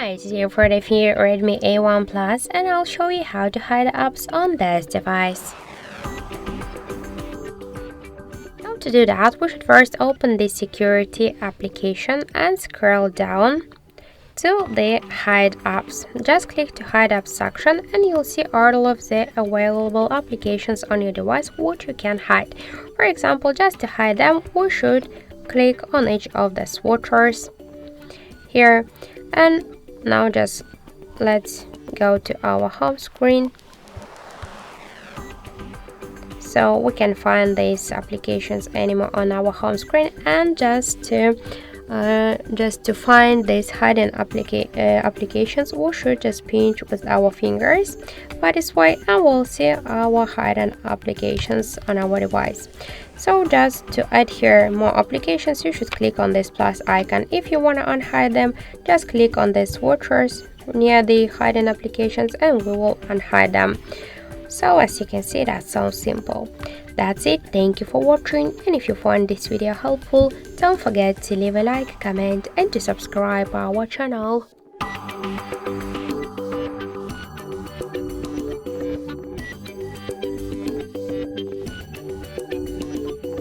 Hi, it's your here Redmi A1 Plus, and I'll show you how to hide apps on this device. Now to do that, we should first open the security application and scroll down to the hide apps. Just click to hide apps section and you'll see all of the available applications on your device which you can hide. For example, just to hide them, we should click on each of the swatchers here, and now just let's go to our home screen so we can find these applications anymore on our home screen. And just to find these hidden applications, we should just pinch with our fingers by this way and we'll see our hidden applications on our device. So just to add here more applications, you should click on this plus icon. If you want to unhide them, just click on the swatchers near the hidden applications and we will unhide them. So as you can see, that's so simple. That's it. Thank you for watching, and if you found this video helpful, don't forget to leave a like, comment and to subscribe our channel.